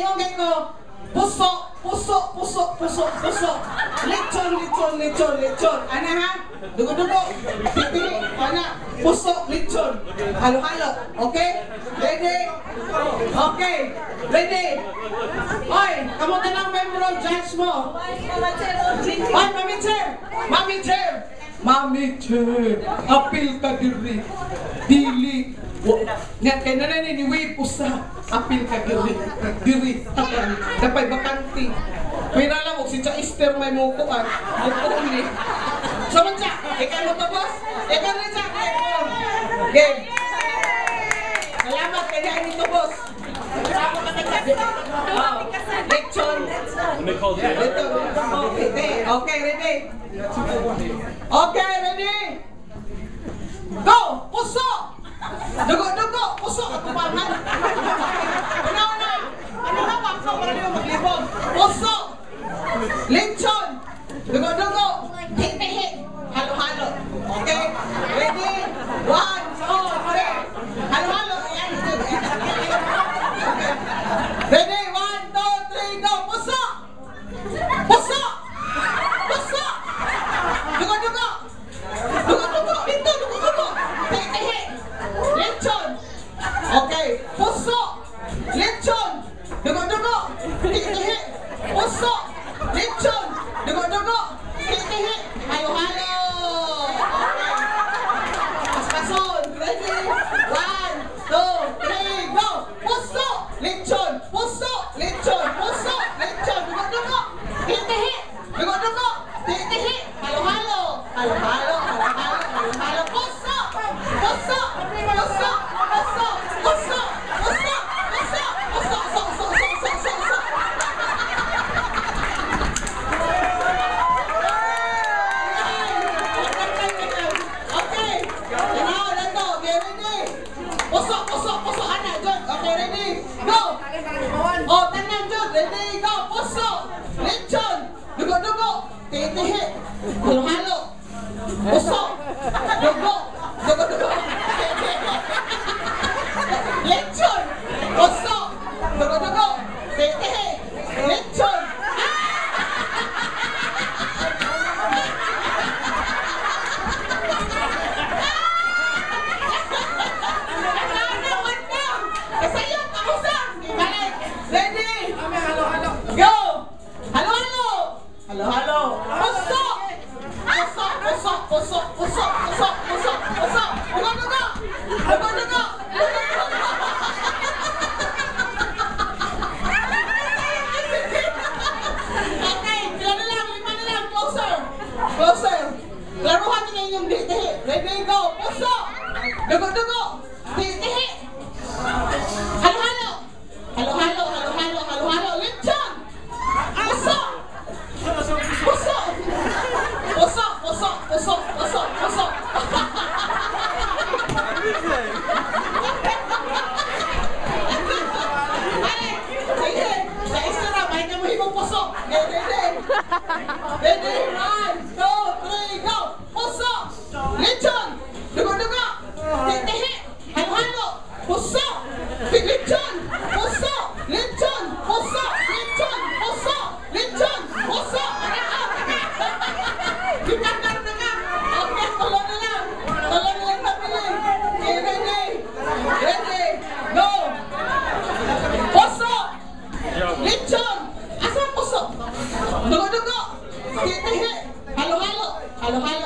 Ingongay ko, puso, puso, puso, puso, puso. Lechon, lechon, lechon, lechon. Ano ha? Dugo-dugo. Pipili. Ano? Puso, lechon. Halo-halo. Okay? Ready? Okay. Ready? Oy, kamusta ng membro judge mo? Oy, Mami Chair! Mami Chair! Mami Chair! Apil ka diri. Dili. Nga kay nanay ni Way pusa. Apil ka diri. Diri. Dapay bakanti. Pira lang mo, si Cha-Easter may mukuan. Mukuan ni. So man siya, ikaw mo to boss? Ikaw rin siya, game. Salamat kaya nito boss. Lechon. Okay, ready? Okay, ready? Go! Puso! Dugo-dugo! Puso! Katupangan! Una-una! Ano na? Pakso para nyo maglibog! Puso! Lechon! Dugo-dugo! Tihi-tihi! Halo-halo! Okay? Ready? 1, 2, 3! Halo-halo! Ayan! Ready? 1, 2, 3, go! Puso! Puso! Puso! Dugo-dugo! Dugo-dugo! Ito! Dugo-dugo! Tihi-tihi! Lechon! Okay! Puso! Lechon! Dugo-dugo! Tihi-tihi! Puso! Lechon! Dugo-dugo! Tihi-tihi! Halo-halo! Okay! Pas-pason! Ready? 1, 2, 3, go! Puso! Lechon! Puso! Lechon! Puso! Lechon! Dugo-dugo! Tihi-tihi! Dugo-dugo! Tihi-tihi! Halo-halo! Halo-halo! Halo-halo! Halo-halo! Puso! Puso! Puso! Puso! Puso! Puso! Puso! Puso! Puso! Okay! Now, let's go! Okay, ready? Puso! Puso! Puso! Ana, John! Okay, ready? Go! Oh, tanan, John! Ready? Go! Puso! Lechon! Dugo-dugo! Tihi-tihi! Halo-halo! Puso! Dugo! Dugo-dugo! Lechon! Puso! Dugo-dugo! Tihi-tihi! Lechon! Kasayang! Kamusang! Balik! Ready? Go! Halo-halo! Halo-halo! Puso! Puso! Puso! Puso! Puso! Puso! Puso! Puso! Dugo-dugo! Dugo-dugo! Okay, sila na lang, 5 na lang, closer! Closer! Laruhan nyo na yung tihi. Ready, go! Puso! Dugo-dugo! Tihi! Halo-halo! Halo-halo! Halo-halo! Halo-halo! Lechon! Puso! Puso! Puso! Puso! Puso! Puso! Puso! Ay! Sige! Sa Instagram, ay ka mo himong puso! Ready? Ready? 1, 2, 3, go! Puso! Lechon! Dugo-dugo! Tihi! Halo-halo! Puso! Lechon! Puso! Lechon! Puso! Lechon! Puso! Lechon! Puso! Bigyan na ka! Okay, tulo na lang! Tulo na lang nabili! Okay, ready? Ready? Go! Puso! Lechon! Asa ang puso? Dugo-dugo! Tihi! Halo-halo! Halo-halo!